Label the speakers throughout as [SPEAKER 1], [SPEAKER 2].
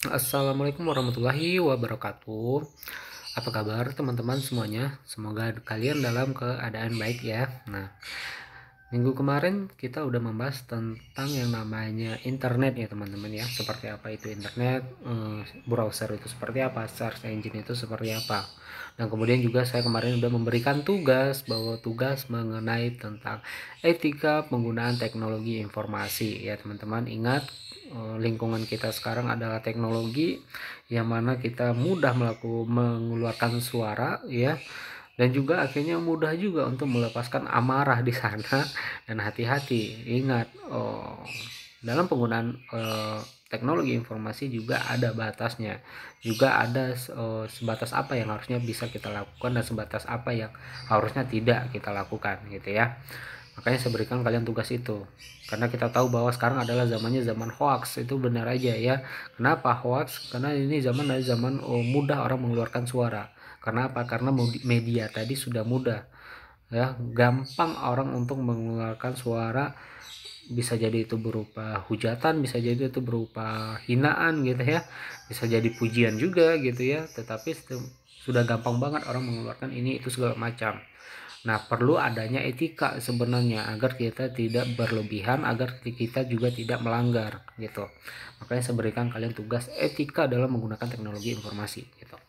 [SPEAKER 1] Assalamualaikum warahmatullahi wabarakatuh. Apa kabar teman-teman semuanya? Semoga kalian dalam keadaan baik ya. Nah, minggu kemarin kita udah membahas tentang yang namanya internet ya teman-teman ya. Seperti apa itu internet, browser itu seperti apa, search engine itu seperti apa. Dan kemudian juga saya kemarin udah memberikan tugas mengenai tentang etika penggunaan teknologi informasi ya teman-teman. Ingat, lingkungan kita sekarang adalah teknologi yang mana kita mudah mengeluarkan suara ya, dan juga akhirnya mudah juga untuk melepaskan amarah di sana. Dan hati-hati, ingat, dalam penggunaan teknologi informasi juga ada batasnya, juga ada sebatas apa yang harusnya bisa kita lakukan dan sebatas apa yang harusnya tidak kita lakukan gitu ya. Makanya saya berikan kalian tugas itu, karena kita tahu bahwa sekarang adalah zamannya zaman hoax. Itu benar aja ya. Kenapa hoax? Karena ini zaman mudah orang mengeluarkan suara. Karena apa? Karena media tadi sudah mudah ya, gampang orang untuk mengeluarkan suara. Bisa jadi itu berupa hujatan, bisa jadi itu berupa hinaan gitu ya, bisa jadi pujian juga gitu ya. Tetapi sudah gampang banget orang mengeluarkan ini itu segala macam. Nah, perlu adanya etika sebenarnya agar kita tidak berlebihan, agar kita juga tidak melanggar gitu. Makanya saya berikan kalian tugas etika dalam menggunakan teknologi informasi gitu.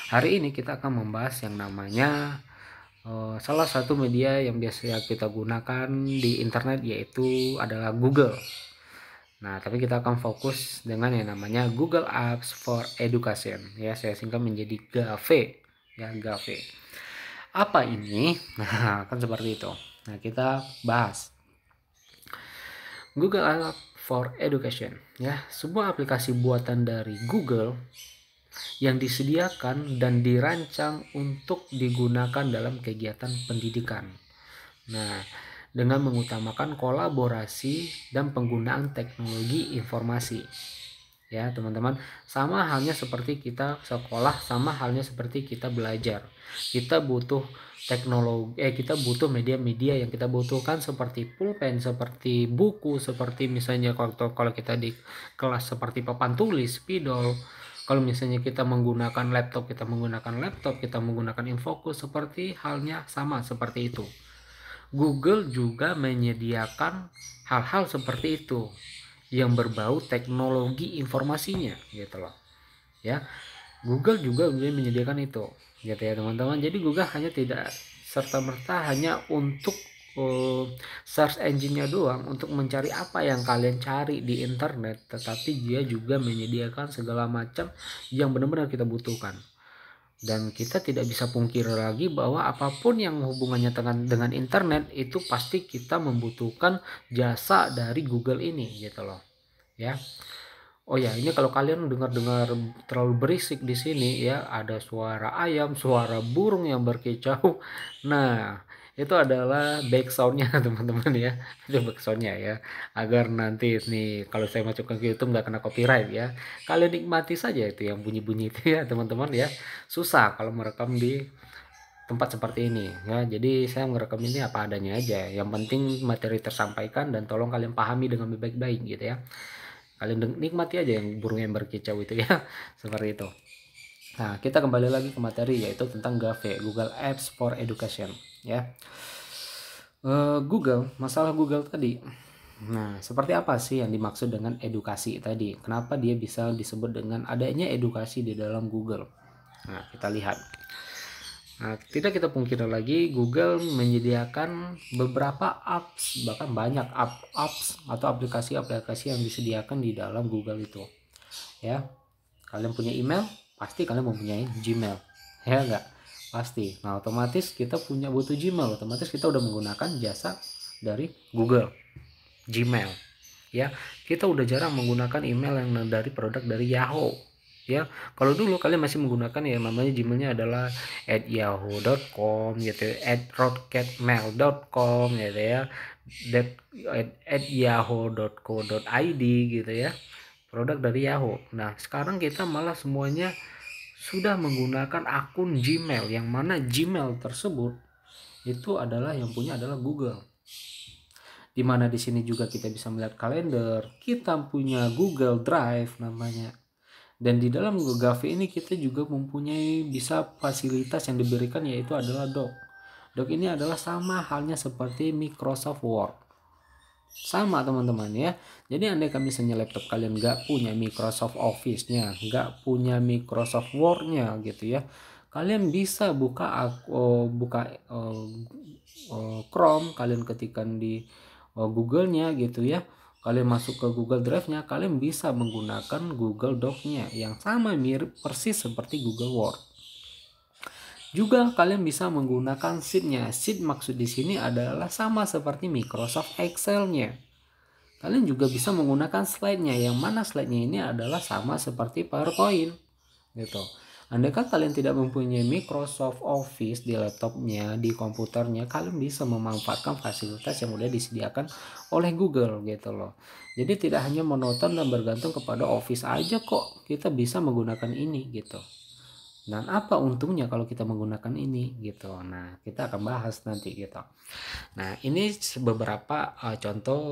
[SPEAKER 1] Hari ini kita akan membahas yang namanya salah satu media yang biasa kita gunakan di internet, yaitu adalah Google. Nah, tapi kita akan fokus dengan yang namanya Google Apps for Education ya, saya singkat menjadi GAVE ya, GAVE. Apa ini? Nah, kan seperti itu. Nah, kita bahas Google Apps for Education ya, sebuah aplikasi buatan dari Google yang disediakan dan dirancang untuk digunakan dalam kegiatan pendidikan. Nah, dengan mengutamakan kolaborasi dan penggunaan teknologi informasi. Ya, teman-teman, sama halnya seperti kita sekolah, sama halnya seperti kita belajar. Kita butuh kita butuh media-media yang kita butuhkan seperti pulpen, seperti buku, seperti misalnya kalau kita di kelas seperti papan tulis, spidol. Kalau misalnya kita menggunakan laptop, kita menggunakan infocus, seperti halnya sama seperti itu. Google juga menyediakan hal-hal seperti itu yang berbau teknologi informasinya gitu loh ya. Google juga menyediakan itu gitu ya teman-teman. Jadi Google hanya tidak serta-merta hanya untuk search engine-nya doang untuk mencari apa yang kalian cari di internet, tetapi dia juga menyediakan segala macam yang benar-benar kita butuhkan. Dan kita tidak bisa pungkiri lagi bahwa apapun yang hubungannya dengan internet itu pasti kita membutuhkan jasa dari Google ini gitu loh ya. Oh ya, ini kalau kalian dengar-dengar terlalu berisik di sini ya, ada suara ayam, suara burung yang berkicau. Nah, itu adalah backsoundnya teman-teman ya. Itu backsoundnya ya. Agar nanti nih kalau saya masukkan ke YouTube nggak kena copyright ya. Kalian nikmati saja itu yang bunyi-bunyi itu ya teman-teman ya. Susah kalau merekam di tempat seperti ini ya. Jadi saya merekam ini apa adanya aja. Yang penting materi tersampaikan dan tolong kalian pahami dengan baik-baik gitu ya. Kalian nikmati aja yang burung yang berkicau itu ya. Seperti itu. Nah, kita kembali lagi ke materi, yaitu tentang GAVE, Google Apps for Education ya. Masalah Google tadi. Nah, seperti apa sih yang dimaksud dengan edukasi tadi? Kenapa dia bisa disebut dengan adanya edukasi di dalam Google? Nah, kita lihat. Nah, tidak kita pungkiri lagi, Google menyediakan beberapa apps, bahkan banyak apps atau aplikasi-aplikasi yang disediakan di dalam Google itu. Ya, kalian punya email, pasti kalian mempunyai Gmail. Ya enggak? Pasti. Nah, otomatis kita butuh Gmail, otomatis kita udah menggunakan jasa dari Google, Gmail. Ya, kita udah jarang menggunakan email yang dari produk dari Yahoo. Ya, kalau dulu kalian masih menggunakan yang namanya Gmailnya adalah @yahoo.com gitu, @rocketmail.com gitu ya, @yahoo.co.id gitu ya, produk dari Yahoo. Nah, sekarang kita malah semuanya sudah menggunakan akun Gmail, yang mana Gmail tersebut itu adalah yang punya adalah Google. Dimana di sini juga kita bisa melihat kalender, kita punya Google Drive namanya. Dan di dalam Google Drive ini kita juga mempunyai bisa fasilitas yang diberikan, yaitu adalah doc. Doc ini adalah sama halnya seperti Microsoft Word. Sama teman-teman ya. Jadi andai misalnya laptop kalian nggak punya Microsoft Office-nya, nggak punya Microsoft Word-nya gitu ya, kalian bisa buka Chrome, kalian ketikkan di Google-nya gitu ya, kalian masuk ke Google Drive-nya, kalian bisa menggunakan Google Doc-nya yang sama mirip persis seperti Google Word. Juga kalian bisa menggunakan sheet-nya. Sheet maksud di sini adalah sama seperti Microsoft Excel-nya. Kalian juga bisa menggunakan slide-nya, yang mana slide-nya ini adalah sama seperti PowerPoint gitu. Andaikan kalian tidak mempunyai Microsoft Office di laptopnya, di komputernya, kalian bisa memanfaatkan fasilitas yang sudah disediakan oleh Google gitu loh. Jadi tidak hanya monoton dan bergantung kepada Office aja kok, kita bisa menggunakan ini gitu. Dan apa untungnya kalau kita menggunakan ini gitu. Nah, kita akan bahas nanti gitu. Nah, ini beberapa contoh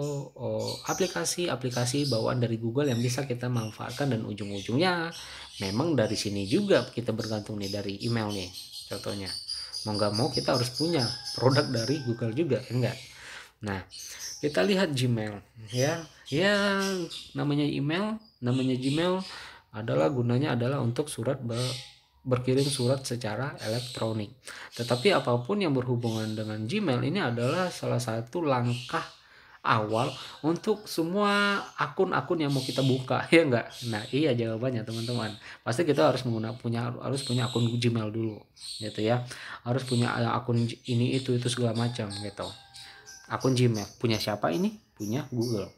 [SPEAKER 1] aplikasi-aplikasi bawaan dari Google yang bisa kita manfaatkan, dan ujung-ujungnya memang dari sini juga kita bergantung nih dari email nih. Contohnya, mau nggak mau kita harus punya produk dari Google juga, enggak? Nah, kita lihat Gmail ya. Ya, namanya Gmail adalah gunanya adalah untuk berkirim surat secara elektronik. Tetapi apapun yang berhubungan dengan Gmail ini adalah salah satu langkah awal untuk semua akun-akun yang mau kita buka, ya enggak? Nah, iya jawabannya teman-teman. Pasti kita harus harus punya akun Gmail dulu, gitu ya. Harus punya akun ini itu segala macam gitu. Akun Gmail punya siapa ini? Punya Google.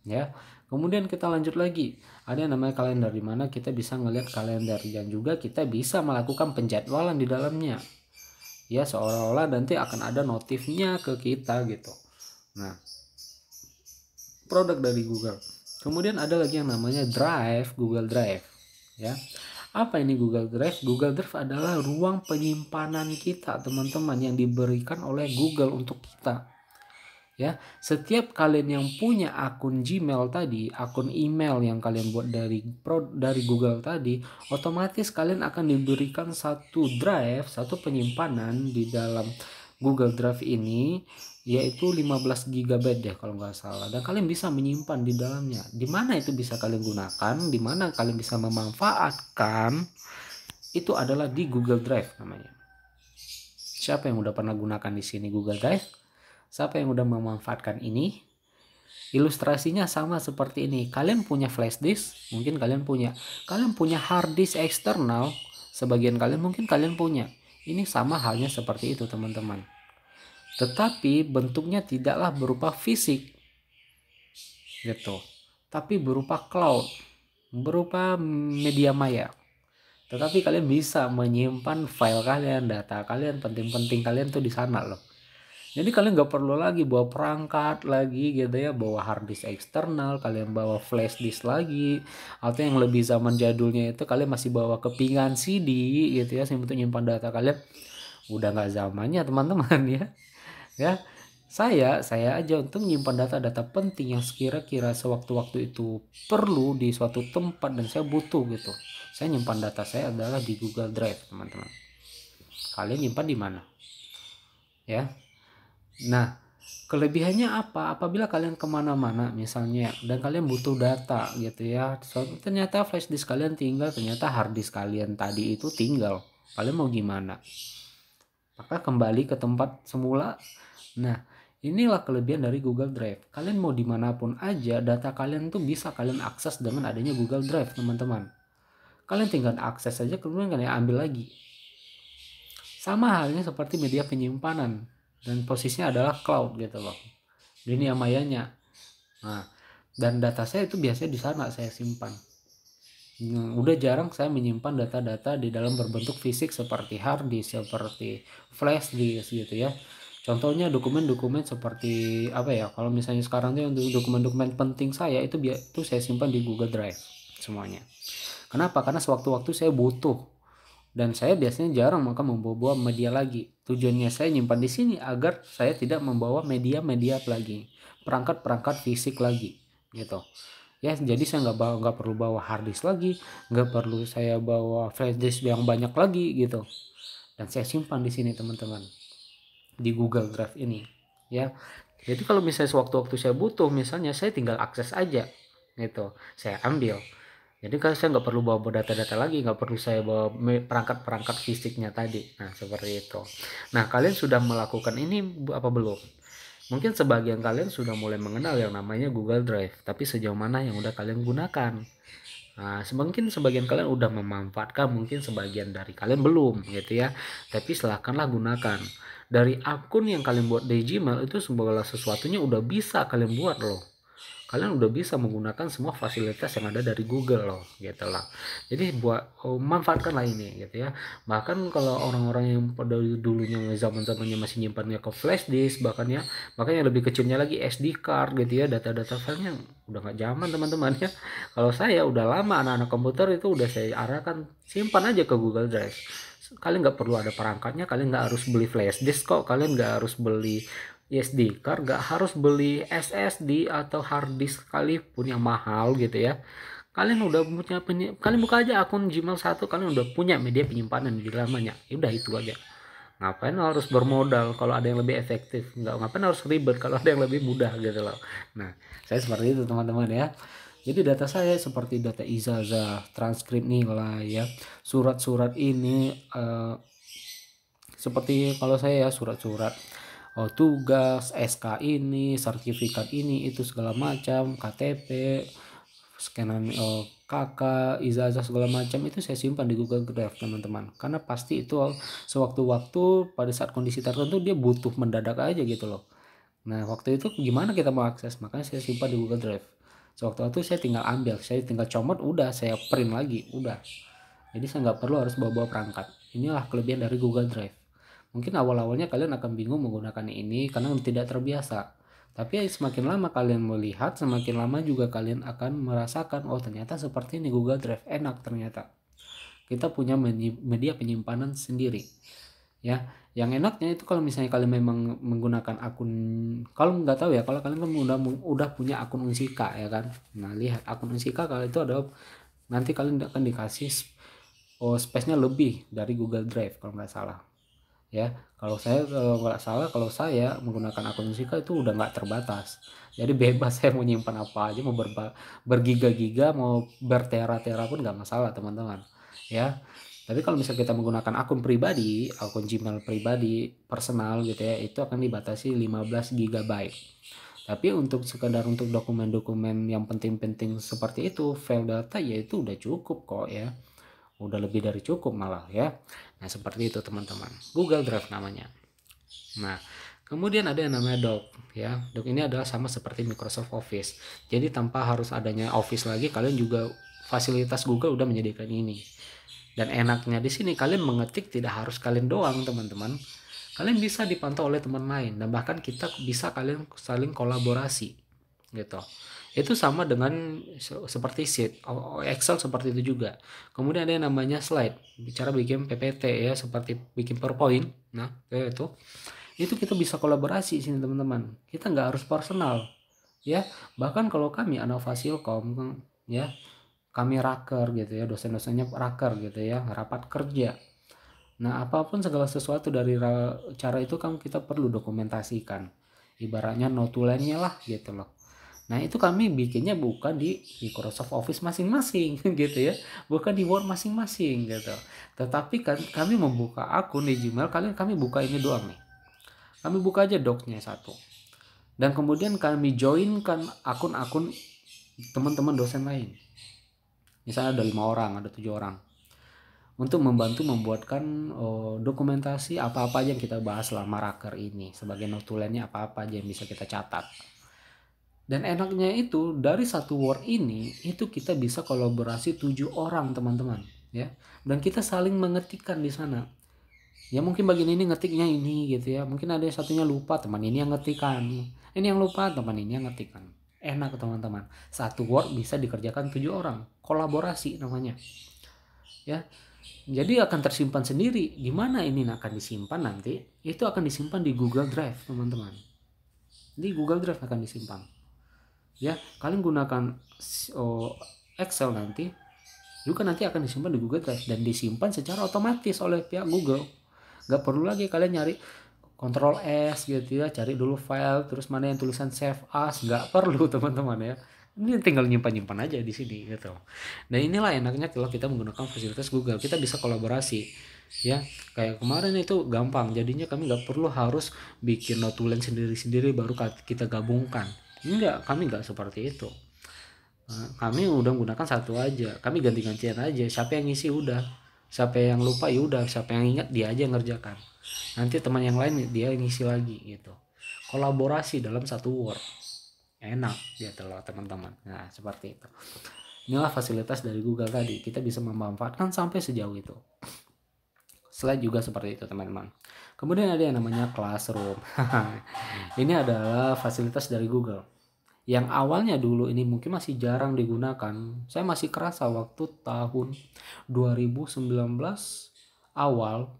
[SPEAKER 1] Ya. Kemudian kita lanjut lagi, ada yang namanya kalender, di mana kita bisa ngelihat kalender, dan juga kita bisa melakukan penjadwalan di dalamnya. Ya, seolah-olah nanti akan ada notifnya ke kita gitu. Nah, produk dari Google. Kemudian ada lagi yang namanya Drive, Google Drive. Ya. Apa ini Google Drive? Google Drive adalah ruang penyimpanan kita, teman-teman, yang diberikan oleh Google untuk kita. Ya, setiap kalian yang punya akun Gmail tadi, akun email yang kalian buat dari Google tadi, otomatis kalian akan diberikan satu drive, satu penyimpanan di dalam Google Drive ini, yaitu 15 GB deh kalau nggak salah, dan kalian bisa menyimpan di dalamnya. Di mana itu bisa kalian gunakan, di mana kalian bisa memanfaatkan, itu adalah di Google Drive namanya. Siapa yang udah pernah gunakan di sini Google Drive? Siapa yang udah memanfaatkan ini? Ilustrasinya sama seperti ini. Kalian punya flash disk, mungkin kalian punya. Kalian punya hard disk eksternal, sebagian kalian mungkin kalian punya. Ini sama halnya seperti itu, teman-teman. Tetapi bentuknya tidaklah berupa fisik, gitu. Tapi berupa cloud, berupa media maya. Tetapi kalian bisa menyimpan file kalian, data kalian, penting-penting kalian tuh di sana loh. Jadi kalian nggak perlu lagi bawa perangkat lagi gitu ya, bawa hard disk eksternal, kalian bawa flash disk lagi, atau yang lebih zaman jadulnya itu kalian masih bawa kepingan CD gitu ya, untuk nyimpan data kalian. Udah nggak zamannya teman-teman ya. Ya, saya aja untuk menyimpan data-data penting yang sekira-kira sewaktu-waktu itu perlu di suatu tempat dan saya butuh gitu. Saya nyimpan data saya adalah di Google Drive, teman-teman. Kalian nyimpan di mana? Ya. Nah, kelebihannya apa? Apabila kalian kemana-mana misalnya, dan kalian butuh data gitu ya, ternyata flash disk kalian tinggal, ternyata hard disk kalian tadi itu tinggal, kalian mau gimana? Maka kembali ke tempat semula. Nah, inilah kelebihan dari Google Drive. Kalian mau dimanapun aja, data kalian tuh bisa kalian akses dengan adanya Google Drive, teman-teman. Kalian tinggal akses saja, kemudian kalian ambil lagi. Sama halnya seperti media penyimpanan, dan posisinya adalah cloud gitu loh, dunia mayanya. Nah, dan data saya itu biasanya di sana saya simpan. Udah jarang saya menyimpan data-data di dalam berbentuk fisik seperti hard disk, seperti flash disk gitu ya. Contohnya dokumen-dokumen seperti apa ya, kalau misalnya sekarang tuh untuk dokumen-dokumen penting saya itu saya simpan di Google Drive semuanya. Kenapa? Karena sewaktu-waktu saya butuh, dan saya biasanya jarang maka membawa media lagi. Tujuannya saya nyimpan di sini agar saya tidak membawa media-media lagi, perangkat-perangkat fisik lagi gitu. Ya, jadi saya nggak perlu bawa hard disk lagi, nggak perlu saya bawa flash disk yang banyak lagi gitu. Dan saya simpan di sini teman-teman, di Google Drive ini ya. Jadi kalau misalnya sewaktu-waktu saya butuh, misalnya saya tinggal akses aja gitu, saya ambil. Jadi kalau saya nggak perlu bawa data-data lagi, nggak perlu saya bawa perangkat-perangkat fisiknya tadi. Nah seperti itu. Nah kalian sudah melakukan ini apa belum? Mungkin sebagian kalian sudah mulai mengenal yang namanya Google Drive, tapi sejauh mana yang udah kalian gunakan? Nah, mungkin sebagian kalian udah memanfaatkan, mungkin sebagian dari kalian belum gitu ya. Tapi silakanlah gunakan. Dari akun yang kalian buat di Gmail itu segala sesuatunya udah bisa kalian buat loh. Kalian udah bisa menggunakan semua fasilitas yang ada dari Google loh gitu lah. Jadi manfaatkanlah ini gitu ya. Bahkan kalau orang-orang yang pada dulunya zaman-zamannya masih nyimpannya ke flash disk, bahkan ya, makanya lebih kecilnya lagi SD card gitu ya, data-data filenya udah nggak zaman teman-teman ya. Kalau saya udah lama, anak-anak komputer itu udah saya arahkan simpan aja ke Google Drive. Kalian nggak perlu ada perangkatnya, kalian nggak harus beli flash disk kok, kalian nggak harus beli SD card, nggak harus beli SSD atau hard disk sekalipun yang mahal gitu ya. Kalian udah punya kalian buka aja akun Gmail satu, kalian udah punya media penyimpanan di dalamnya. Ya udah itu aja. Ngapain harus bermodal kalau ada yang lebih efektif? Ngapain harus ribet kalau ada yang lebih mudah gitu loh. Nah, saya seperti itu teman-teman ya. Jadi data saya seperti data ijazah, transkrip nilai ya, surat-surat ini seperti kalau saya ya surat-surat tugas, SK ini, sertifikat ini, itu segala macam, KTP, scanan KK, ijazah segala macam itu saya simpan di Google Drive teman-teman. Karena pasti itu sewaktu-waktu pada saat kondisi tertentu dia butuh mendadak aja gitu loh. Nah waktu itu gimana kita mau akses? Makanya saya simpan di Google Drive. Sewaktu-waktu saya tinggal ambil, saya tinggal comot, udah saya print lagi, udah. Jadi saya nggak perlu harus bawa-bawa perangkat. Inilah kelebihan dari Google Drive. Mungkin awal-awalnya kalian akan bingung menggunakan ini karena tidak terbiasa. Tapi semakin lama kalian melihat, semakin lama juga kalian akan merasakan, oh ternyata seperti ini Google Drive, enak ternyata. Kita punya media penyimpanan sendiri. Ya, yang enaknya itu kalau misalnya kalian memang menggunakan akun, kalau nggak tahu ya, kalau kalian kan udah punya akun Unsika ya kan. Nah, lihat akun Unsika kalau itu ada, nanti kalian akan dikasih space-nya lebih dari Google Drive kalau nggak salah. Ya, kalau nggak salah, kalau saya menggunakan akun Unsika itu udah nggak terbatas. Jadi bebas saya mau nyimpan apa aja, mau bergiga-giga, mau bertera-tera pun nggak masalah teman-teman. Ya, tapi kalau misalnya kita menggunakan akun pribadi, akun Gmail pribadi, personal gitu ya, itu akan dibatasi 15 GB. Tapi untuk sekedar untuk dokumen-dokumen yang penting-penting seperti itu, file data ya itu udah cukup kok ya. Udah lebih dari cukup malah ya. Nah seperti itu teman-teman, Google Drive namanya. Nah kemudian ada yang namanya Doc ya. Doc ini adalah sama seperti Microsoft Office. Jadi tanpa harus adanya Office lagi, kalian juga fasilitas Google udah menyediakan ini. Dan enaknya di sini kalian mengetik tidak harus kalian doang teman-teman. Kalian bisa dipantau oleh teman lain, dan bahkan kita bisa kalian saling kolaborasi gitu. Itu sama dengan seperti sheet, Excel seperti itu juga. Kemudian ada yang namanya slide, bicara bikin PPT ya, seperti bikin PowerPoint. Nah itu kita bisa kolaborasi sini teman-teman. Kita nggak harus personal ya. Bahkan kalau kami anak Fasilkom ya, kami raker gitu ya, dosen-dosennya raker gitu ya, rapat kerja. Nah apapun segala sesuatu dari cara itu kan kita perlu dokumentasikan, ibaratnya notulennya lah gitu loh. Nah itu kami bikinnya bukan di Microsoft Office masing-masing gitu ya, bukan di Word masing-masing gitu. Tetapi kan kami membuka akun di Gmail, kami buka ini doang nih. Kami buka aja docnya satu. Dan kemudian kami joinkan akun-akun teman-teman dosen lain. Misalnya ada 5 orang, ada 7 orang. Untuk membantu membuatkan dokumentasi apa-apa aja yang kita bahas selama raker ini. Sebagai notulennya apa-apa aja yang bisa kita catat. Dan enaknya itu dari satu Word ini itu kita bisa kolaborasi 7 orang teman-teman ya. Dan kita saling mengetikkan di sana. Ya mungkin bagian ini ngetiknya ini gitu ya. Mungkin ada yang satunya lupa, teman ini yang ngetikkan. Ini yang lupa, teman ini yang ngetikkan. Enak teman-teman. Satu Word bisa dikerjakan 7 orang. Kolaborasi namanya. Ya. Jadi akan tersimpan sendiri. Di mana ini akan disimpan nanti? Itu akan disimpan di Google Drive teman-teman. Di Google Drive akan disimpan. ya. Kalian gunakan Excel nanti juga nanti akan disimpan di Google Drive dan disimpan secara otomatis oleh pihak Google. Nggak perlu lagi kalian nyari Ctrl S gitu ya, cari dulu file terus mana yang tulisan save as, nggak perlu teman-teman ya. Ini tinggal nyimpan aja di sini gitu. Nah inilah enaknya kalau kita menggunakan fasilitas Google, kita bisa kolaborasi ya. Kayak kemarin itu gampang, jadinya kami nggak perlu harus bikin notulen sendiri-sendiri baru kita gabungkan. Enggak, kami nggak seperti itu. Kami udah menggunakan satu aja, kami ganti-gantian aja, siapa yang ngisi udah, siapa yang lupa ya udah, siapa yang ingat dia aja yang ngerjakan, nanti teman yang lain dia yang ngisi lagi gitu. Kolaborasi dalam satu Word, enak gitu loh teman-teman. Nah seperti itu, inilah fasilitas dari Google tadi, kita bisa memanfaatkan sampai sejauh itu. Slide juga seperti itu teman-teman. Kemudian ada yang namanya Classroom. Ini adalah fasilitas dari Google yang awalnya dulu ini mungkin masih jarang digunakan. Saya masih kerasa waktu tahun 2019 awal,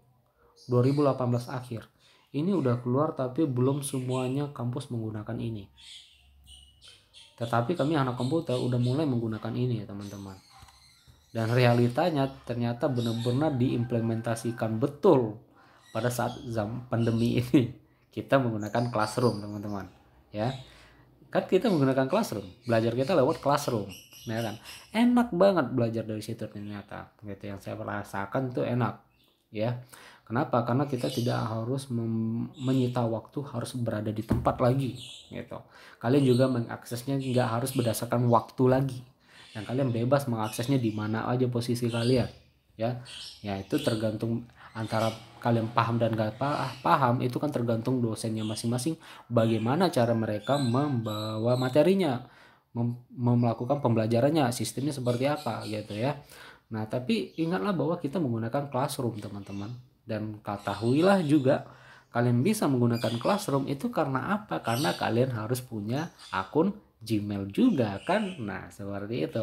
[SPEAKER 1] 2018 akhir. Ini udah keluar tapi belum semuanya kampus menggunakan ini. Tetapi kami anak komputer udah mulai menggunakan ini ya teman-teman. Dan realitanya ternyata benar-benar diimplementasikan betul pada saat pandemi ini. Kita menggunakan Classroom teman-teman ya. Kan kita menggunakan Classroom, belajar kita lewat Classroom ya kan, enak banget belajar dari situ ternyata gitu. Yang saya rasakan itu enak ya. Kenapa? Karena kita tidak harus menyita waktu, harus berada di tempat lagi gitu. Kalian juga mengaksesnya nggak harus berdasarkan waktu lagi, dan kalian bebas mengaksesnya di mana aja posisi kalian ya. Ya itu tergantung antara kalian paham dan gak paham, itu kan tergantung dosennya masing-masing, bagaimana cara mereka membawa materinya, melakukan pembelajarannya, sistemnya seperti apa gitu ya. Nah tapi ingatlah bahwa kita menggunakan Classroom teman-teman, dan ketahuilah juga kalian bisa menggunakan Classroom itu karena apa? Karena kalian harus punya akun Gmail juga kan. Nah seperti itu,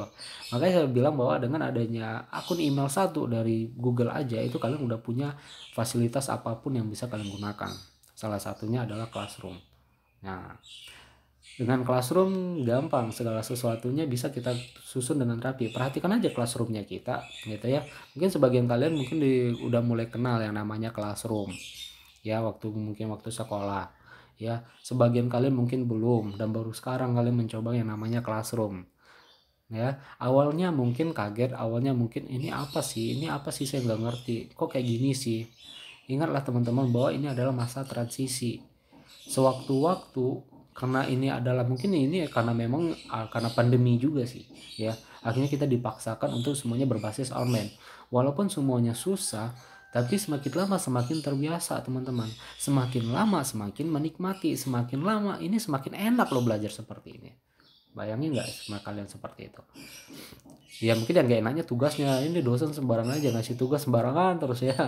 [SPEAKER 1] makanya saya bilang bahwa dengan adanya akun email satu dari Google aja itu kalian udah punya fasilitas apapun yang bisa kalian gunakan. Salah satunya adalah Classroom. Nah dengan Classroom gampang, segala sesuatunya bisa kita susun dengan rapi. Perhatikan aja Classroomnya kita gitu ya. Mungkin sebagian kalian mungkin udah mulai kenal yang namanya Classroom ya, waktu sekolah ya. Sebagian kalian mungkin belum dan baru sekarang kalian mencoba yang namanya Classroom ya. Awalnya mungkin kaget, awalnya mungkin ini apa sih saya nggak ngerti kok kayak gini sih. Ingatlah teman-teman bahwa ini adalah masa transisi. Sewaktu-waktu, karena ini adalah mungkin ini karena memang karena pandemi juga sih ya, akhirnya kita dipaksakan untuk semuanya berbasis online. Walaupun semuanya susah, tapi semakin lama semakin terbiasa teman-teman, semakin lama semakin menikmati, semakin lama ini semakin enak loh belajar seperti ini. Bayangin nggak sama kalian seperti itu ya. Mungkin yang gak enaknya tugasnya, ini dosen sembarangan aja ngasih tugas sembarangan terus ya.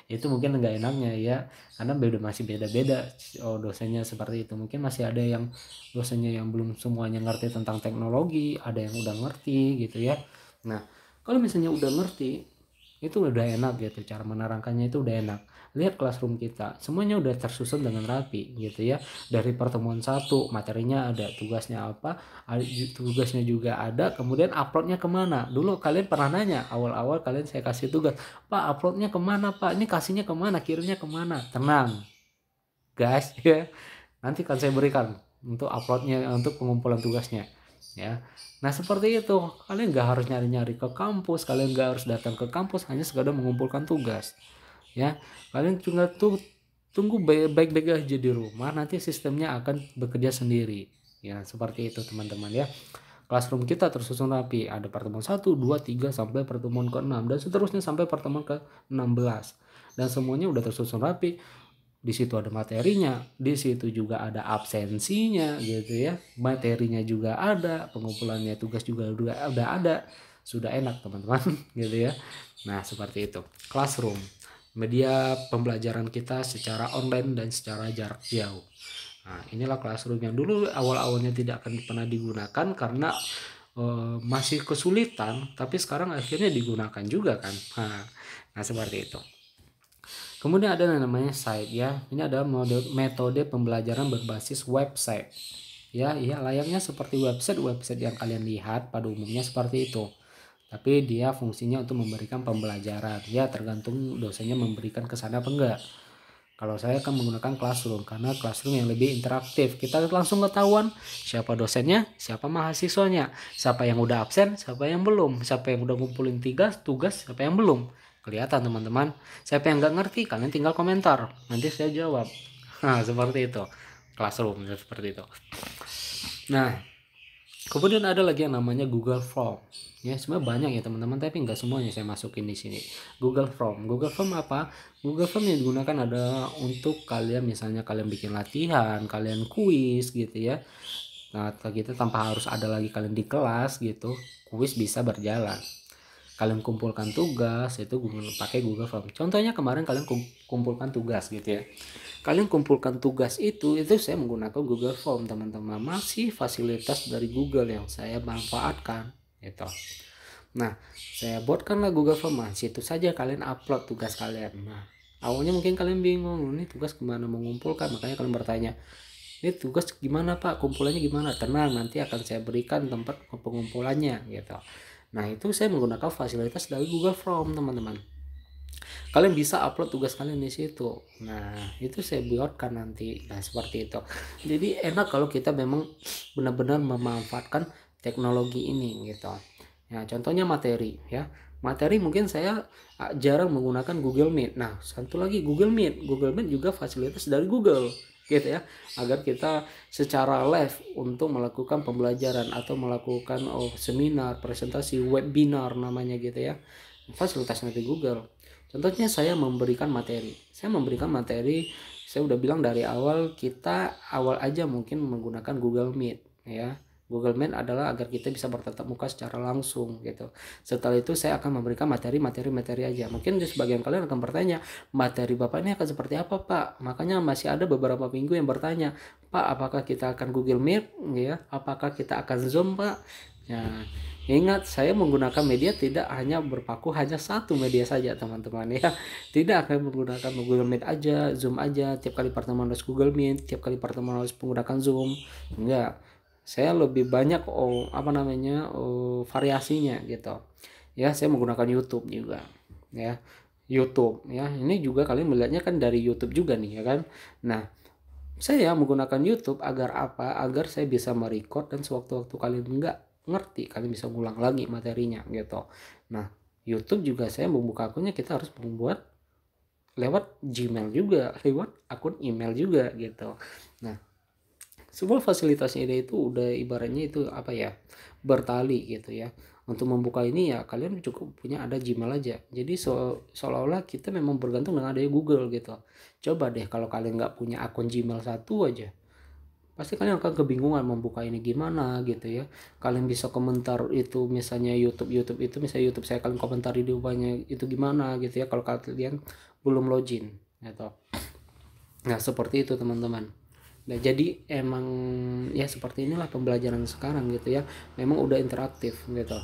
[SPEAKER 1] Itu mungkin gak enaknya ya, karena masih beda-beda dosennya seperti itu. Mungkin masih ada yang dosennya yang belum semuanya ngerti tentang teknologi, ada yang udah ngerti gitu ya. Nah kalau misalnya udah ngerti itu udah enak gitu, cara menerangkannya itu udah enak. Lihat Classroom kita, semuanya udah tersusun dengan rapi gitu ya. Dari pertemuan satu materinya ada, tugasnya apa, tugasnya juga ada, kemudian uploadnya kemana. Dulu kalian pernah nanya, awal-awal kalian saya kasih tugas, Pak uploadnya kemana Pak, ini kasihnya kemana, kirimnya kemana. Tenang guys ya, nanti kan saya berikan untuk uploadnya, untuk pengumpulan tugasnya ya. Nah seperti itu, kalian nggak harus nyari-nyari ke kampus, kalian nggak harus datang ke kampus hanya sekadar mengumpulkan tugas ya. Kalian cuma tunggu baik-baik aja di rumah, nanti sistemnya akan bekerja sendiri ya. Seperti itu teman-teman ya. Classroom kita tersusun rapi, ada pertemuan 1, 2, 3 sampai pertemuan ke-6 dan seterusnya sampai pertemuan ke-16, dan semuanya udah tersusun rapi. Di situ ada materinya, di situ juga ada absensinya gitu ya, materinya juga ada, pengumpulannya tugas juga udah ada, sudah enak teman-teman gitu ya. Nah seperti itu Classroom, media pembelajaran kita secara online dan secara jarak jauh. Nah inilah Classroom yang dulu awal-awalnya tidak akan pernah digunakan karena masih kesulitan, tapi sekarang akhirnya digunakan juga kan. Nah seperti itu. Kemudian ada yang namanya site ya. Ini adalah metode pembelajaran berbasis website. Ya, iya layaknya seperti website yang kalian lihat pada umumnya seperti itu. Tapi dia fungsinya untuk memberikan pembelajaran. Ya, tergantung dosennya memberikan ke sana apa enggak. Kalau saya akan menggunakan Classroom karena Classroom yang lebih interaktif. Kita langsung ketahuan siapa dosennya, siapa mahasiswanya, siapa yang udah absen, siapa yang belum, siapa yang udah ngumpulin tugas, siapa yang belum. Kelihatan teman-teman. Siapa yang nggak ngerti, kalian tinggal komentar. Nanti saya jawab. Nah, seperti itu. Classroom seperti itu. Nah, kemudian ada lagi yang namanya Google Form. Ya, sebenarnya banyak ya teman-teman, tapi nggak semuanya saya masukin di sini. Google Form. Google Form apa? Google Form yang digunakan ada untuk kalian misalnya kalian bikin latihan, kalian kuis gitu ya. Nah, gitu tanpa harus ada lagi kalian di kelas gitu, kuis bisa berjalan. Kalian kumpulkan tugas itu pakai Google Form. Contohnya kemarin kalian kumpulkan tugas gitu ya. Kalian kumpulkan tugas itu saya menggunakan Google Form teman-teman. Masih fasilitas dari Google yang saya manfaatkan gitu. Nah, saya buatkanlah Google Form. Nah, situ saja kalian upload tugas kalian. Nah, awalnya mungkin kalian bingung, ini tugas kemana mengumpulkan, makanya kalian bertanya, ini tugas gimana Pak, kumpulannya gimana? Tenang, nanti akan saya berikan tempat pengumpulannya gitu. Nah, itu saya menggunakan fasilitas dari Google Form teman-teman. Kalian bisa upload tugas kalian di situ. Nah, itu saya buatkan nanti. Nah, seperti itu. Jadi enak kalau kita memang benar-benar memanfaatkan teknologi ini gitu. Ya, contohnya materi ya. Materi mungkin saya jarang menggunakan Google Meet. Nah, satu lagi Google Meet. Google Meet juga fasilitas dari Google gitu ya. Agar kita secara live untuk melakukan pembelajaran atau melakukan seminar, presentasi, webinar namanya gitu ya. Fasilitas dari Google. Contohnya saya memberikan materi. Saya udah bilang dari awal, kita awal aja mungkin menggunakan Google Meet ya. Google Meet adalah agar kita bisa bertatap muka secara langsung gitu. Setelah itu saya akan memberikan materi aja. Mungkin di sebagian kalian akan bertanya, materi Bapak ini akan seperti apa Pak? Makanya masih ada beberapa minggu yang bertanya, Pak apakah kita akan Google Meet ya? Apakah kita akan Zoom Pak? Ya, ingat, saya menggunakan media tidak hanya berpaku hanya satu media saja teman-teman ya. Tidak akan menggunakan Google Meet aja, Zoom aja, tiap kali pertemuan harus Google Meet, tiap kali pertemuan harus menggunakan Zoom. Enggak. Saya lebih banyak variasinya gitu. Ya, saya menggunakan YouTube juga ya. YouTube ya. Ini juga kalian melihatnya kan dari YouTube juga nih ya kan. Nah, saya menggunakan YouTube agar apa? Agar saya bisa merecord dan sewaktu-waktu kalian enggak ngerti, kalian bisa ngulang lagi materinya gitu. Nah, YouTube juga saya membuka akunnya, kita harus membuat lewat Gmail juga, lewat akun email juga gitu. Nah, semua fasilitasnya itu udah ibaratnya itu apa ya, bertali gitu ya. Untuk membuka ini ya kalian cukup punya ada Gmail aja. Jadi seolah-olah kita memang bergantung dengan adanya Google gitu. Coba deh kalau kalian nggak punya akun Gmail satu aja, pasti kalian akan kebingungan membuka ini gimana gitu ya. Kalian bisa komentar itu misalnya YouTube itu misalnya YouTube saya, kalian komentar di banyak itu gimana gitu ya kalau kalian belum login gitu. Nah, seperti itu teman-teman. Nah, jadi emang ya seperti inilah pembelajaran sekarang gitu ya. Memang udah interaktif gitu.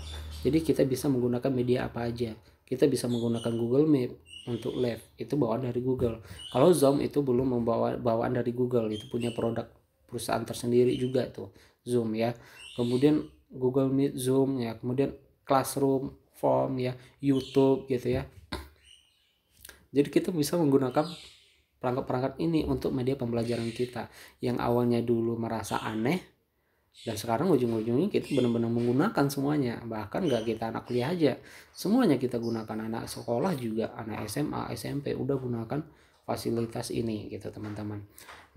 [SPEAKER 1] Jadi kita bisa menggunakan media apa aja. Kita bisa menggunakan Google Meet untuk live, itu bawaan dari Google. Kalau Zoom itu belum membawa bawaan dari Google, itu punya produk perusahaan tersendiri juga tuh Zoom ya. Kemudian Google Meet, Zoom ya, kemudian Classroom, Form ya, YouTube gitu ya. Jadi kita bisa menggunakan perangkat-perangkat ini untuk media pembelajaran kita yang awalnya dulu merasa aneh dan sekarang ujung-ujungnya kita benar-benar menggunakan semuanya. Bahkan gak kita anak kuliah aja, semuanya kita gunakan. Anak sekolah juga, anak SMA, SMP udah gunakan fasilitas ini gitu teman-teman.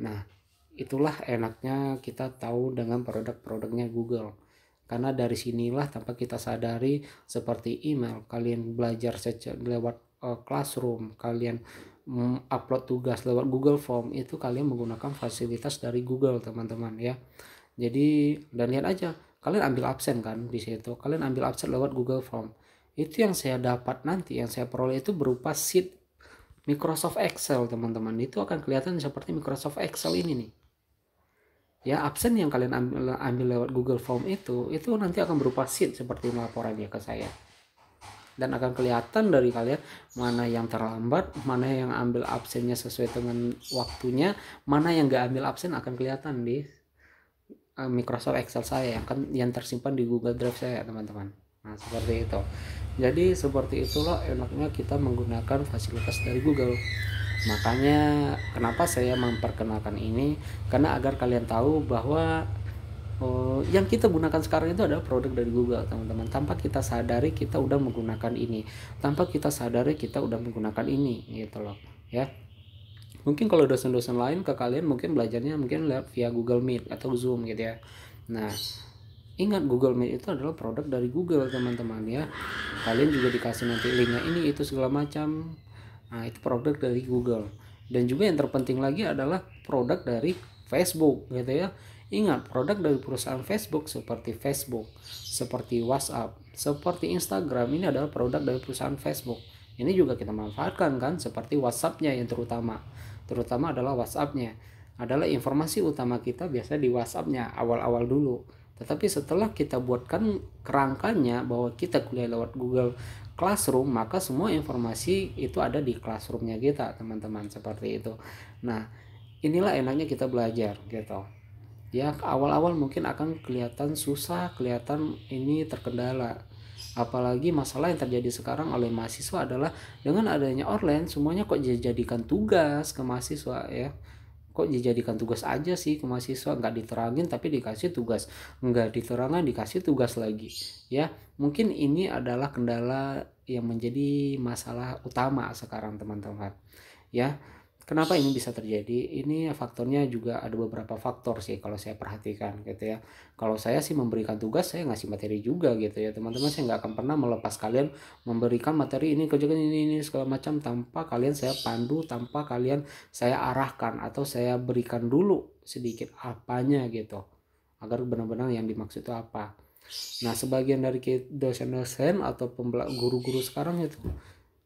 [SPEAKER 1] Nah, itulah enaknya kita tahu dengan produk-produknya Google. Karena dari sinilah tanpa kita sadari, seperti email, kalian belajar lewat Classroom, kalian upload tugas lewat Google Form, itu kalian menggunakan fasilitas dari Google teman-teman ya. Jadi dan lihat aja, kalian ambil absen kan di situ, kalian ambil absen lewat Google Form, itu yang saya dapat nanti, yang saya peroleh itu berupa sheet Microsoft Excel teman-teman. Itu akan kelihatan seperti Microsoft Excel ini nih ya. Absen yang kalian ambil lewat Google Form itu nanti akan berupa sheet seperti laporannya ke saya, dan akan kelihatan dari kalian mana yang terlambat, mana yang ambil absennya sesuai dengan waktunya, mana yang gak ambil absen akan kelihatan di Microsoft Excel saya yang tersimpan di Google Drive saya, teman-teman. Nah, seperti itu. Jadi seperti itulah enaknya kita menggunakan fasilitas dari Google. Makanya kenapa saya memperkenalkan ini, karena agar kalian tahu bahwa yang kita gunakan sekarang itu adalah produk dari Google, teman-teman. Tanpa kita sadari kita udah menggunakan ini, tanpa kita sadari kita udah menggunakan ini, gitu loh ya. Mungkin kalau dosen-dosen lain ke kalian mungkin belajarnya mungkin via Google Meet atau Zoom gitu ya. Nah, ingat Google Meet itu adalah produk dari Google, teman-teman ya. Kalian juga dikasih nanti linknya ini itu segala macam. Nah, itu produk dari Google. Dan juga yang terpenting lagi adalah produk dari Facebook gitu ya. Ingat, produk dari perusahaan Facebook seperti Facebook, seperti WhatsApp, seperti Instagram, ini adalah produk dari perusahaan Facebook. Ini juga kita manfaatkan kan, seperti WhatsApp-nya yang terutama adalah WhatsApp-nya. Adalah informasi utama kita biasa di WhatsApp-nya awal-awal dulu. Tetapi setelah kita buatkan kerangkanya bahwa kita kuliah lewat Google Classroom, maka semua informasi itu ada di classroom-nya kita, teman-teman, seperti itu. Nah, inilah enaknya kita belajar gitu. Ya, awal-awal mungkin akan kelihatan susah, kelihatan ini terkendala. Apalagi masalah yang terjadi sekarang oleh mahasiswa adalah dengan adanya online semuanya kok dijadikan tugas ke mahasiswa ya. Kok dijadikan tugas aja sih ke mahasiswa, nggak diterangin tapi dikasih tugas, nggak diterangin dikasih tugas lagi ya. Mungkin ini adalah kendala yang menjadi masalah utama sekarang, teman-teman ya. Kenapa ini bisa terjadi? Ini faktornya juga ada beberapa faktor sih kalau saya perhatikan gitu ya. Kalau saya sih memberikan tugas, saya ngasih materi juga gitu ya teman-teman. Saya nggak akan pernah melepas kalian memberikan materi ini, kerjakan ini segala macam tanpa kalian saya pandu, tanpa kalian saya arahkan atau saya berikan dulu sedikit apanya gitu, agar benar-benar yang dimaksud itu apa. Nah, sebagian dari dosen-dosen atau guru-guru sekarang itu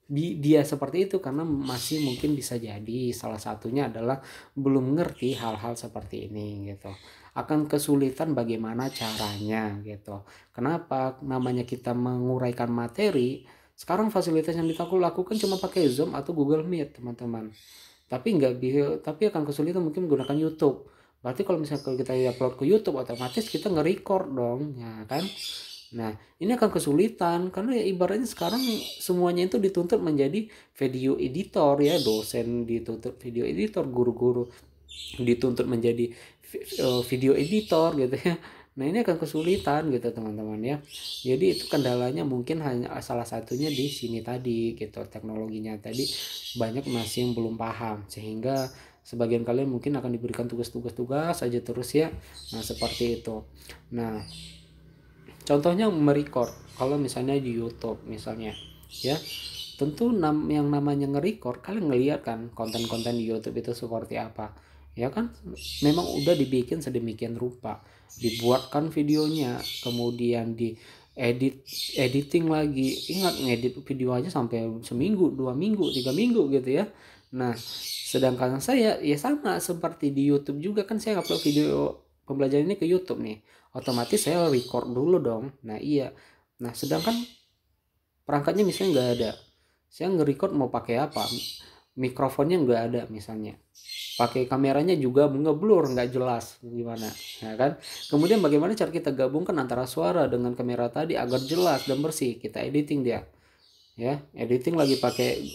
[SPEAKER 1] dia seperti itu karena masih mungkin bisa jadi salah satunya adalah belum ngerti hal-hal seperti ini gitu, akan kesulitan bagaimana caranya gitu. Kenapa namanya kita menguraikan materi? Sekarang fasilitas yang kita lakukan cuma pakai Zoom atau Google Meet, teman-teman, tapi nggak bisa, tapi akan kesulitan mungkin menggunakan YouTube. Berarti kalau misalnya kita upload ke YouTube otomatis kita nge-record dong ya kan. Nah, ini akan kesulitan karena ya ibaratnya sekarang semuanya itu dituntut menjadi video editor ya, dosen dituntut video editor, guru-guru dituntut menjadi video editor gitu ya. Nah, ini akan kesulitan gitu, teman-teman ya. Jadi itu kendalanya mungkin hanya salah satunya di sini tadi gitu, teknologinya tadi banyak masih yang belum paham sehingga sebagian kalian mungkin akan diberikan tugas-tugas aja terus ya. Nah, seperti itu. Nah, contohnya merecord kalau misalnya di YouTube misalnya ya, tentu yang namanya nge-record kalian ngeliat kan konten-konten di YouTube itu seperti apa ya kan. Memang udah dibikin sedemikian rupa, dibuatkan videonya, kemudian di editing lagi. Ingat, ngedit video aja sampai seminggu, 2 minggu, 3 minggu gitu ya. Nah, sedangkan saya ya sama seperti di YouTube juga kan, saya upload video pembelajaran ini ke YouTube nih, otomatis saya record dulu dong. Nah iya, nah sedangkan perangkatnya misalnya nggak ada, saya nge-record mau pakai apa, mikrofonnya nggak ada misalnya, pakai kameranya juga ngeblur, nggak jelas gimana ya kan. Kemudian bagaimana cara kita gabungkan antara suara dengan kamera tadi agar jelas dan bersih, kita editing dia ya, editing lagi pakai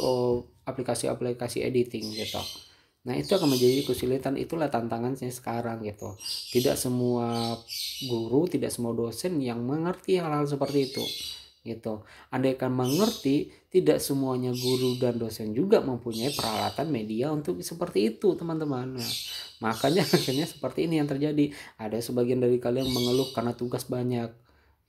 [SPEAKER 1] aplikasi-aplikasi editing gitu. Nah, itu akan menjadi kesulitan, itulah tantangannya sekarang gitu. Tidak semua guru, tidak semua dosen yang mengerti hal-hal seperti itu gitu. Andaikan mengerti, tidak semuanya guru dan dosen juga mempunyai peralatan media untuk seperti itu, teman-teman. Nah, makanya akhirnya seperti ini yang terjadi. Ada sebagian dari kalian mengeluh karena tugas banyak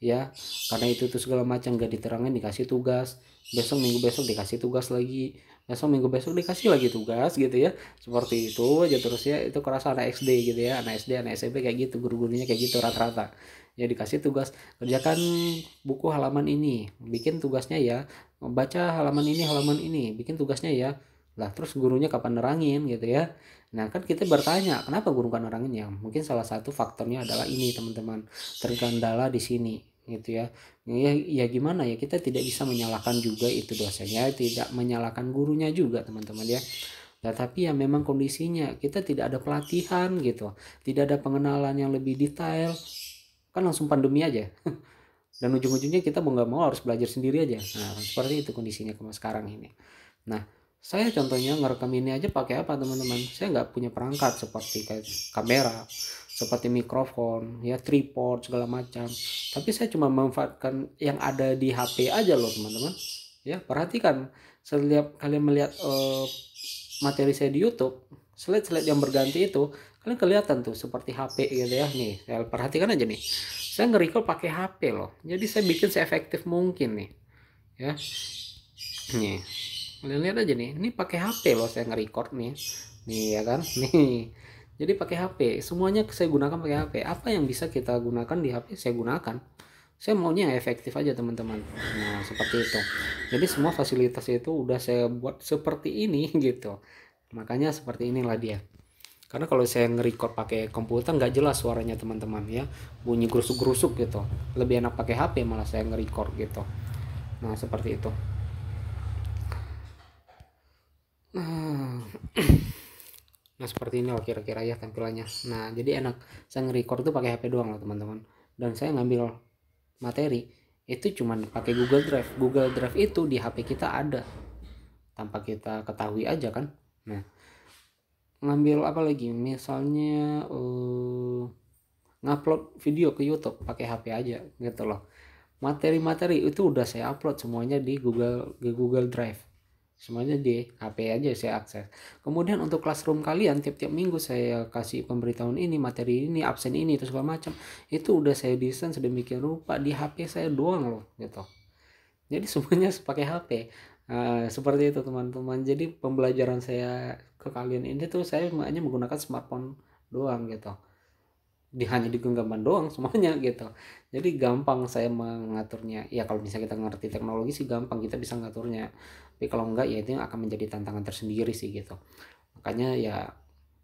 [SPEAKER 1] ya, karena itu tuh segala macam gak diterangin, dikasih tugas, besok minggu besok dikasih tugas lagi, besok minggu besok dikasih lagi tugas gitu ya, seperti itu aja terus ya. Itu kerasa anak SD gitu ya, anak SD anak SMP kayak gitu, guru-gurunya kayak gitu rata-rata ya. Dikasih tugas, kerjakan buku halaman ini, bikin tugasnya ya, baca halaman ini bikin tugasnya ya. Lah terus gurunya kapan nerangin gitu ya. Nah kan kita bertanya kenapa guru kan nerangin ya, mungkin salah satu faktornya adalah ini, teman-teman, terkendala di sini gitu ya. Ya gimana ya, kita tidak bisa menyalahkan juga itu dosennya, tidak menyalahkan gurunya juga, teman-teman ya. Nah, tapi ya memang kondisinya kita tidak ada pelatihan gitu, tidak ada pengenalan yang lebih detail, kan langsung pandemi aja. Dan ujung-ujungnya kita mau nggak mau harus belajar sendiri aja. Nah, seperti itu kondisinya sekarang ini. Nah, saya contohnya ngerekam ini aja pakai apa teman-teman? Saya nggak punya perangkat seperti kayak kamera, seperti mikrofon, ya tripod segala macam. Tapi saya cuma memanfaatkan yang ada di HP aja loh teman-teman. Ya perhatikan setiap kalian melihat materi saya di YouTube, slide-slide yang berganti itu kalian kelihatan tuh seperti HP gitu ya. Nih, saya perhatikan aja nih. Saya nge-record pakai HP loh. Jadi saya bikin seefektif mungkin nih. Ya. Nih. Kalian lihat aja nih. Ini pakai HP loh saya nge-record nih. Nih ya kan? Nih. Jadi pakai HP. Semuanya saya gunakan pakai HP. Apa yang bisa kita gunakan di HP saya gunakan. Saya maunya yang efektif aja teman-teman. Nah, seperti itu. Jadi semua fasilitas itu udah saya buat seperti ini gitu. Makanya seperti inilah dia. Karena kalau saya nge-record pakai komputer nggak jelas suaranya teman-teman ya, bunyi gerusuk-gerusuk gitu. Lebih enak pakai HP malah saya nge-record gitu. Nah seperti itu. Nah, nah seperti ini loh kira-kira ya tampilannya. Nah jadi enak. Saya nge-record tuh pakai HP doang loh teman-teman. Dan saya ngambil materi itu cuman pakai Google Drive. Google Drive itu di HP kita ada tanpa kita ketahui aja kan. Nah ngambil apa lagi? Misalnya ngupload video ke YouTube pakai HP aja gitu loh. Materi-materi itu udah saya upload semuanya di Google Drive. Semuanya di HP aja saya akses. Kemudian untuk classroom kalian tiap-tiap minggu saya kasih pemberitahuan ini, materi ini, absen ini itu segala macam. Itu udah saya desain sedemikian rupa di HP saya doang loh gitu. Jadi semuanya pakai HP. Seperti itu teman-teman. Jadi pembelajaran saya ke kalian ini tuh saya hanya menggunakan smartphone doang gitu. Hanya di genggaman doang semuanya gitu. Jadi gampang saya mengaturnya. Ya kalau misalnya kita ngerti teknologi sih gampang kita bisa ngaturnya. Tapi kalau enggak ya itu akan menjadi tantangan tersendiri sih gitu. Makanya ya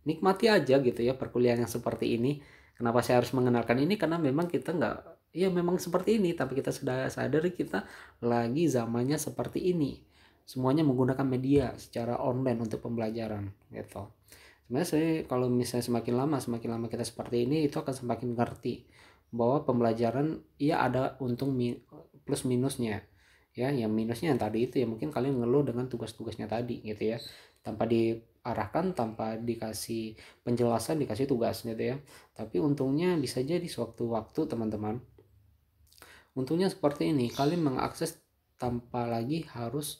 [SPEAKER 1] nikmati aja gitu ya perkuliahan yang seperti ini. Kenapa saya harus mengenalkan ini? Karena memang kita nggak, ya memang seperti ini. Tapi kita sudah sadari kita lagi zamannya seperti ini. Semuanya menggunakan media secara online untuk pembelajaran gitu. Sebenarnya saya kalau misalnya semakin lama kita seperti ini itu akan semakin ngerti bahwa pembelajaran ya ada untung plus minusnya. Ya yang minusnya yang tadi itu ya mungkin kalian ngeluh dengan tugas-tugasnya tadi gitu ya, tanpa diarahkan, tanpa dikasih penjelasan, dikasih tugas gitu ya. Tapi untungnya bisa jadi sewaktu-waktu teman-teman, untungnya seperti ini kalian mengakses tanpa lagi harus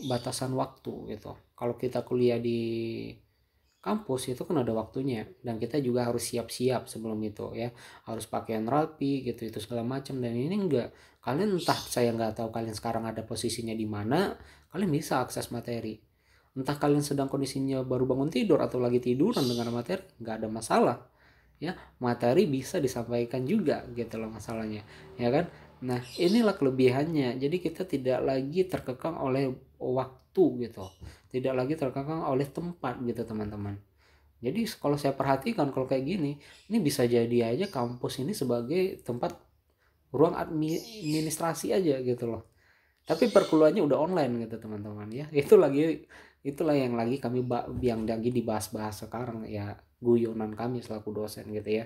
[SPEAKER 1] batasan waktu gitu. Kalau kita kuliah di kampus itu kan ada waktunya dan kita juga harus siap-siap sebelum itu ya, harus pakaian rapi gitu itu segala macam. Dan ini enggak, kalian entah, saya nggak tahu kalian sekarang ada posisinya di mana, kalian bisa akses materi. Entah kalian sedang kondisinya baru bangun tidur atau lagi tiduran dengan materi, nggak ada masalah ya, materi bisa disampaikan juga gitu loh masalahnya ya kan. Nah inilah kelebihannya, jadi kita tidak lagi terkekang oleh waktu gitu, tidak lagi terkekang oleh tempat gitu teman-teman. Jadi kalau saya perhatikan kalau kayak gini, ini bisa jadi aja kampus ini sebagai tempat ruang administrasi aja gitu loh, tapi perkuliahannya udah online gitu teman-teman ya. Itulah yang lagi kami yang lagi dibahas-bahas sekarang ya, guyonan kami selaku dosen gitu ya.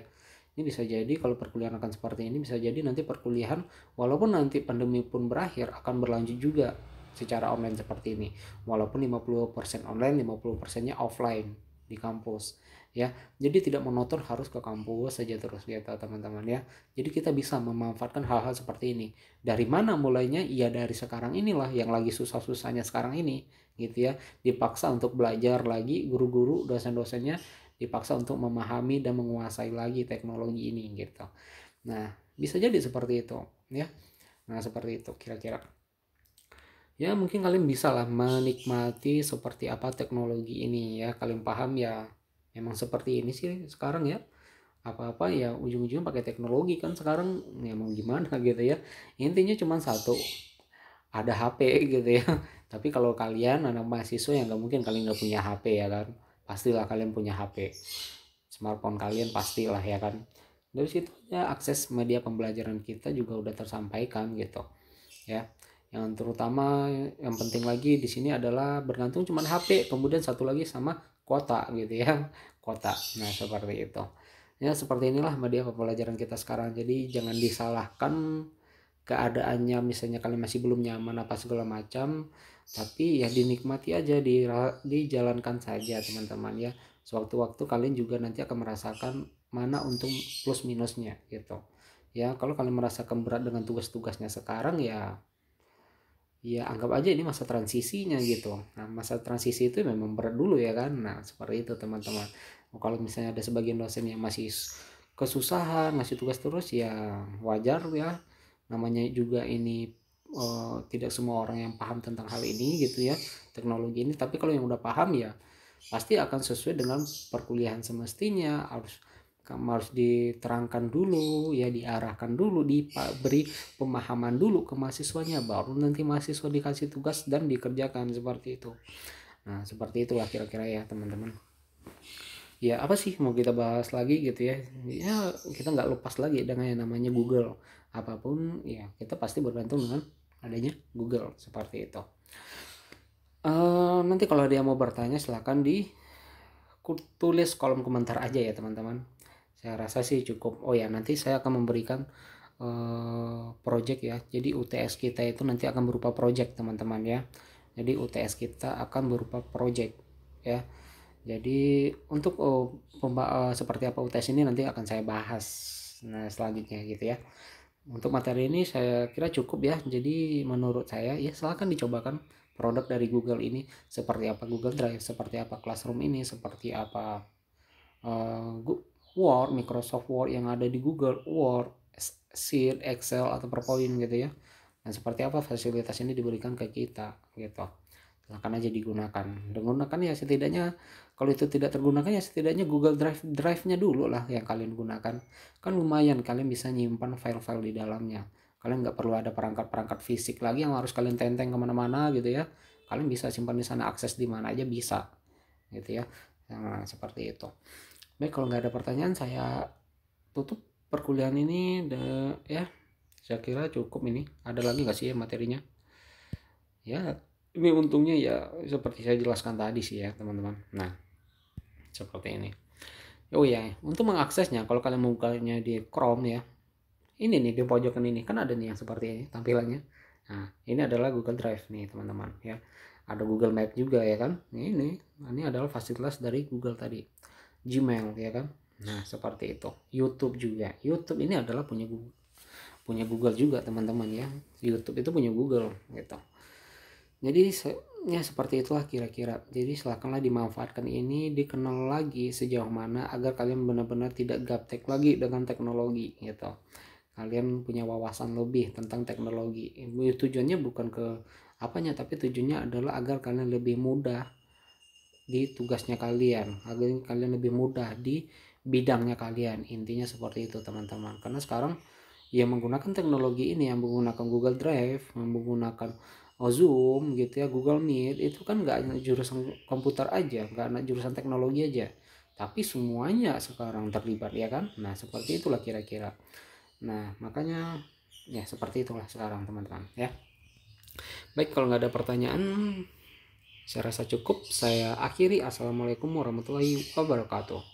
[SPEAKER 1] Ini bisa jadi kalau perkuliahan akan seperti ini, bisa jadi nanti perkuliahan walaupun nanti pandemi pun berakhir akan berlanjut juga secara online seperti ini, walaupun 50% online 50%-nya offline di kampus ya. Jadi tidak monoton harus ke kampus saja terus gitu teman-teman ya. Jadi kita bisa memanfaatkan hal-hal seperti ini. Dari mana mulainya? Ya dari sekarang inilah yang lagi susah-susahnya sekarang ini gitu ya. Dipaksa untuk belajar lagi, guru-guru, dosen-dosennya dipaksa untuk memahami dan menguasai lagi teknologi ini gitu. Nah, bisa jadi seperti itu ya. Nah, seperti itu kira-kira. Ya, mungkin kalian bisa lah menikmati seperti apa teknologi ini ya. Kalian paham ya, memang seperti ini sih sekarang ya. Apa-apa ya ujung-ujungnya pakai teknologi kan sekarang, ya mau gimana gitu ya. Intinya cuma satu, ada HP gitu ya. Tapi kalau kalian anak mahasiswa yang nggak mungkin kalian nggak punya HP ya kan, pastilah kalian punya HP, smartphone kalian pastilah ya kan. Dari situ ya akses media pembelajaran kita juga udah tersampaikan gitu ya. Yang terutama yang penting lagi di sini adalah bergantung cuman HP, kemudian satu lagi sama kuota gitu ya, kuota. Nah seperti itu ya, seperti inilah media pembelajaran kita sekarang. Jadi jangan disalahkan keadaannya, misalnya kalian masih belum nyaman apa segala macam, tapi ya dinikmati aja, dijalankan saja teman-teman ya. Sewaktu-waktu kalian juga nanti akan merasakan mana untung plus minusnya gitu ya. Kalau kalian merasakan berat dengan tugas-tugasnya sekarang ya, ya anggap aja ini masa transisinya gitu. Nah masa transisi itu memang berat dulu ya kan. Nah seperti itu teman-teman. Kalau misalnya ada sebagian dosen yang masih kesusahan ngasih tugas terus ya wajar ya, namanya juga ini tidak semua orang yang paham tentang hal ini gitu ya, teknologi ini. Tapi kalau yang udah paham ya pasti akan sesuai dengan perkuliahan semestinya. Harus diterangkan dulu ya, diarahkan dulu, diberi pemahaman dulu ke mahasiswanya, baru nanti mahasiswa dikasih tugas dan dikerjakan seperti itu. Nah seperti itulah kira-kira ya teman-teman. Ya apa sih mau kita bahas lagi gitu ya, ya kita nggak lepas lagi dengan yang namanya Google. Apapun ya kita pasti bergantung dengan adanya Google seperti itu. Nanti kalau ada yang mau bertanya silahkan tulis kolom komentar aja ya teman-teman. Saya rasa sih cukup. Oh ya nanti saya akan memberikan project ya. Jadi UTS kita itu nanti akan berupa project teman-teman ya. Jadi UTS kita akan berupa project ya. Jadi untuk seperti apa UTS ini nanti akan saya bahas nah selanjutnya gitu ya. Untuk materi ini saya kira cukup ya. Jadi menurut saya ya silahkan dicobakan produk dari Google ini, seperti apa Google Drive, seperti apa Classroom ini, seperti apa Word, Microsoft Word yang ada di Google, Word, Sheet, Excel atau PowerPoint gitu ya. Dan seperti apa fasilitas ini diberikan ke kita gitu. Silahkan aja digunakan ya, setidaknya kalau itu tidak tergunakan ya setidaknya Google Drive-nya dulu lah yang kalian gunakan. Kan lumayan kalian bisa nyimpan file-file di dalamnya. Kalian nggak perlu ada perangkat-perangkat fisik lagi yang harus kalian tenteng kemana-mana gitu ya. Kalian bisa simpan di sana, akses di mana aja bisa gitu ya. Nah, seperti itu. Baik, kalau nggak ada pertanyaan saya tutup perkuliahan ini ya. Saya kira cukup ini. Ada lagi nggak sih ya materinya? Ya, ini untungnya ya seperti saya jelaskan tadi sih ya teman-teman. Nah seperti ini. Oh ya, untuk mengaksesnya kalau kalian bukanya di Chrome ya, ini nih di pojokan ini kan ada nih yang seperti ini tampilannya. Nah ini adalah Google Drive nih teman-teman ya. Ada Google Map juga ya kan. Ini adalah fasilitas dari Google tadi. Gmail ya kan. Nah seperti itu. YouTube juga. YouTube ini adalah punya Google juga teman-teman ya. YouTube itu punya Google gitu. Jadi ya seperti itulah kira-kira. Jadi silakanlah dimanfaatkan ini, dikenal lagi sejauh mana agar kalian benar-benar tidak gaptek lagi dengan teknologi gitu. Kalian punya wawasan lebih tentang teknologi. Tujuannya bukan ke apanya, tapi tujuannya adalah agar kalian lebih mudah di tugasnya kalian, agar kalian lebih mudah di bidangnya kalian. Intinya seperti itu teman-teman. Karena sekarang yang menggunakan teknologi ini, yang menggunakan Google Drive, yang menggunakan Zoom gitu ya, Google Meet, itu kan nggak hanya jurusan komputer aja, nggak hanya jurusan teknologi aja, tapi semuanya sekarang terlibat ya kan. Nah seperti itulah kira-kira. Nah makanya ya seperti itulah sekarang teman-teman ya. Baik, kalau nggak ada pertanyaan saya rasa cukup. Saya akhiri. Assalamualaikum warahmatullahi wabarakatuh.